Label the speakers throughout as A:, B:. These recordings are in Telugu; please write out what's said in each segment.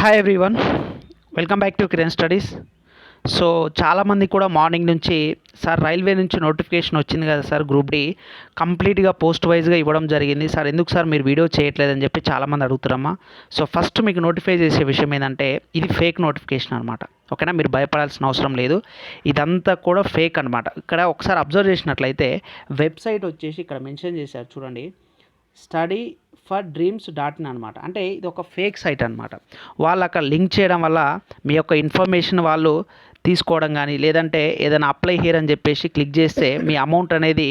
A: Hi everyone, welcome back to Kiran studies. So చాలామంది కూడా మార్నింగ్ నుంచి సార్ రైల్వే నుంచి నోటిఫికేషన్ వచ్చింది కదా సార్, గ్రూప్ డి కంప్లీట్గా పోస్ట్ వైజ్గా ఇవ్వడం జరిగింది సార్, ఎందుకు సార్ మీరు వీడియో చేయట్లేదని చెప్పి చాలామంది అడుగుతారమ్మా. సో ఫస్ట్ మీకు నోటిఫై చేసే విషయం ఏంటంటే ఇది ఫేక్ నోటిఫికేషన్ అనమాట. ఓకేనా, మీరు భయపడాల్సిన అవసరం లేదు, ఇదంతా కూడా ఫేక్ అనమాట. ఇక్కడ ఒకసారి అబ్జర్వ్ చేసినట్లయితే వెబ్సైట్ వచ్చేసి ఇక్కడ మెన్షన్ చేశారు చూడండి, study for dreams dot in అనమాట. అంటే ఇది ఒక ఫేక్ సైట్ అనమాట. వాళ్ళు అక్కడ లింక్ చేయడం వల్ల మీ యొక్క ఇన్ఫర్మేషన్ వాళ్ళు తీసుకోవడం కానీ, లేదంటే ఏదైనా అప్లై హియర్ అని చెప్పేసి క్లిక్ చేస్తే మీ అమౌంట్ అనేది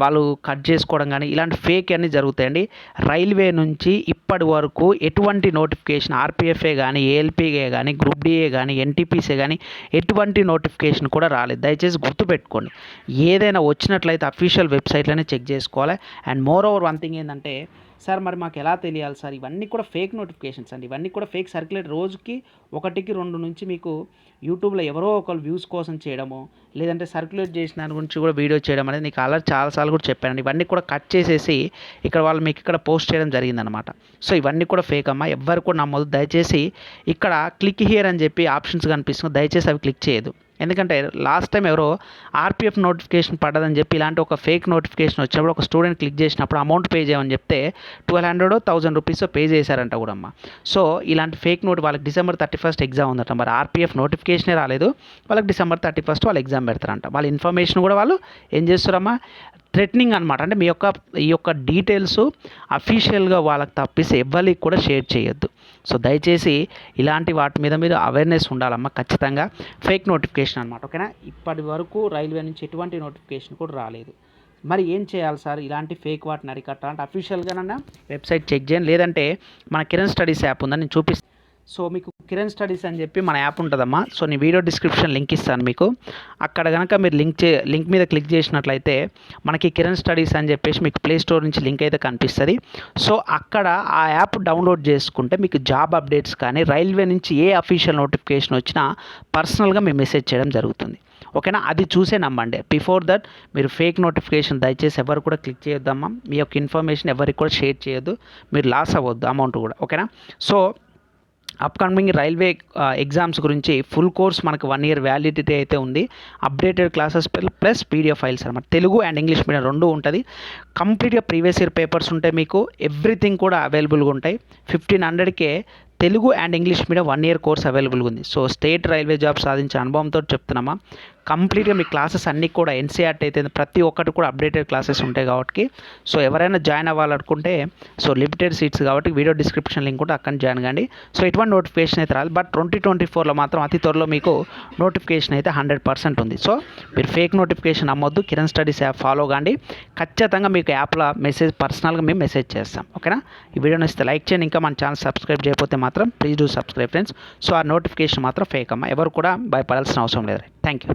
A: వాళ్ళు కట్ చేసుకోవడం కానీ, ఇలాంటి ఫేక్ అన్నీ జరుగుతాయండి. రైల్వే నుంచి ఇప్పటి వరకు ఎటువంటి నోటిఫికేషన్ ఆర్పిఎఫ్ఏ కానీ, ఏఎల్పీఏ కానీ, గ్రూప్ డిఏ కానీ, ఎన్టీపీసీ కానీ ఎటువంటి నోటిఫికేషన్ కూడా రాలేదు. దయచేసి గుర్తుపెట్టుకోండి, ఏదైనా వచ్చినట్లయితే అఫీషియల్ వెబ్సైట్లోనే చెక్ చేసుకోవాలి. And more over one thing ఏంటంటే, సార్ మరి మాకు ఎలా తెలియాలి సార్, ఇవన్నీ కూడా ఫేక్ నోటిఫికేషన్స్ అండి, ఇవన్నీ కూడా ఫేక్ సర్క్యులేట్. రోజుకి 1-2 నుంచి మీకు యూట్యూబ్లో ఎవరో ఒకరు వ్యూస్ కోసం చేయడము, లేదంటే సర్క్యులేట్ చేసిన దాని గురించి కూడా వీడియో చేయడం అనేది నీకు అలా చాలాసార్లు కూడా చెప్పానండి. ఇవన్నీ కూడా కట్ చేసేసి ఇక్కడ వాళ్ళు మీకు ఇక్కడ పోస్ట్ చేయడం జరిగిందనమాట. సో ఇవన్నీ కూడా ఫేక్ అమ్మా, ఎవ్వరు కూడా నమ్మొద్దు. దయచేసి ఇక్కడ క్లిక్ హియర్ అని చెప్పి ఆప్షన్స్ కనిపిస్తుంది, దయచేసి అవి క్లిక్ చేయదు. ఎందుకంటే లాస్ట్ టైం ఎవరో ఆర్పిఎఫ్ నోటిఫికేషన్ పడ్డదని చెప్పి ఇలాంటి ఒక ఫేక్ నోటిఫికేషన్ వచ్చినప్పుడు ఒక స్టూడెంట్ క్లిక్ చేసినప్పుడు అమౌంట్ పే చేయమని చెప్తే 1200-1000 రూపీస్ పే చేశారంట కూడా అమ్మ. సో ఇలాంటి ఫేక్ నోట్ వాళ్ళకి December 31 ఎగ్జామ్ ఉందట, మరి ఆర్పిఎఫ్ నోటిఫికేషనే రాలేదు, వాళ్ళకి December 31 వాళ్ళు ఎగ్జామ్ పెడతారంట. వాళ్ళ ఇన్ఫర్మేషన్ కూడా వాళ్ళు ఏం చేస్తారమ్మా, థ్రెటనింగ్ అనమాట. అంటే ఈ యొక్క డీటెయిల్స్ అఫీషియల్గా వాళ్ళకి తప్పిస్తే ఎవ్వరికి కూడా షేర్ చేయొద్దు. సో దయచేసి ఇలాంటి వాటి మీద మీరు అవేర్నెస్ ఉండాలమ్మా ఖచ్చితంగా. ఫేక్ నోటిఫికేషన్ అనమాట, ఓకేనా. ఇప్పటి వరకు రైల్వే నుంచి ఎటువంటి నోటిఫికేషన్ కూడా రాలేదు. మరి ఏం చేయాలి సార్, ఇలాంటి ఫేక్ వాటిని అరికట్టాలంటే అఫీషియల్గానన్నా వెబ్సైట్ చెక్ చేయండి, లేదంటే మన కిరణ్ స్టడీస్ యాప్ ఉందని నేను చూపిస్తాను. సో మీకు కిరణ్ స్టడీస్ అని చెప్పి మన యాప్ ఉంటుందమ్మా. సో నేను వీడియో డిస్క్రిప్షన్ లింక్ ఇస్తాను మీకు, అక్కడ కనుక మీరు లింక్ మీద క్లిక్ చేసినట్లయితే మనకి కిరణ్ స్టడీస్ అని చెప్పేసి మీకు ప్లే స్టోర్ నుంచి లింక్ అయితే కనిపిస్తుంది. సో అక్కడ ఆ యాప్ డౌన్లోడ్ చేసుకుంటే మీకు జాబ్ అప్డేట్స్ కానీ, రైల్వే నుంచి ఏ అఫీషియల్ నోటిఫికేషన్ వచ్చినా పర్సనల్గా మేము మెసేజ్ చేయడం జరుగుతుంది, ఓకేనా. అది చూసే నమ్మండి. బిఫోర్ దట్ మీరు ఫేక్ నోటిఫికేషన్ దయచేసి ఎవరు కూడా క్లిక్ చేయొద్దమ్మా. మీ యొక్క ఇన్ఫర్మేషన్ ఎవరికి కూడా షేర్ చేయొద్దు, మీరు లాస్ అవ్వద్దు అమౌంట్ కూడా, ఓకేనా. సో అప్కమింగ్ రైల్వే ఎగ్జామ్స్ గురించి ఫుల్ కోర్స్ మనకు 1 year వ్యాలిడిటీ అయితే ఉంది. Updated classes plus PDF files అనమాట. తెలుగు అండ్ ఇంగ్లీష్ మీడియం 2 ఉంటుంది. కంప్లీట్గా ప్రీవియస్ ఇయర్ పేపర్స్ ఉంటాయి, మీకు ఎవ్రీథింగ్ కూడా అవైలబుల్గా ఉంటాయి. 1500కే Telugu and English medium 1 year course అవైలబుల్గా ఉంది. సో స్టేట్ రైల్వే జాబ్ సాధించే అనుభవంతో చెప్తున్నామా, కంప్లీట్గా మీ క్లాసెస్ అన్నీ కూడా ఎన్సీఆర్టీ అయితే ప్రతి ఒక్కటి కూడా అప్డేటెడ్ క్లాసెస్ ఉంటాయి కాబట్టి, సో ఎవరైనా జాయిన్ అవ్వాలనుకుంటే సో లిమిటెడ్ సీట్స్ కాబట్టి వీడియో డిస్క్రిప్షన్ లింక్ కూడా అక్కడ జాయిన్ కండి. సో ఎటువంటి నోటిఫికేషన్ అయితే రాదు, బట్ 2024లో మాత్రం అతి త్వరలో మీకు నోటిఫికేషన్ అయితే 100% ఉంది. సో మీరు ఫేక్ నోటిఫికేషన్ నమ్మొద్దు, కిరణ్ స్టడీస్ యాప్ ఫాలో కాండి. ఖచ్చితంగా మీకు యాప్లో మెసేజ్ పర్సనల్గా మేము మెసేజ్ చేస్తాం, ఓకేనా. ఈ వీడియోని ఇస్తే లైక్ చేయండి, ఇంకా మన ఛానల్ సబ్స్క్రైబ్ చేయకపోతే మాత్రం please do subscribe friends. So ఆ నోటిఫికేషన్ మాత్రం ఫేక్ అమ్మా, ఎవరు కూడా భయపడాల్సిన అవసరం లేదు. Thank you.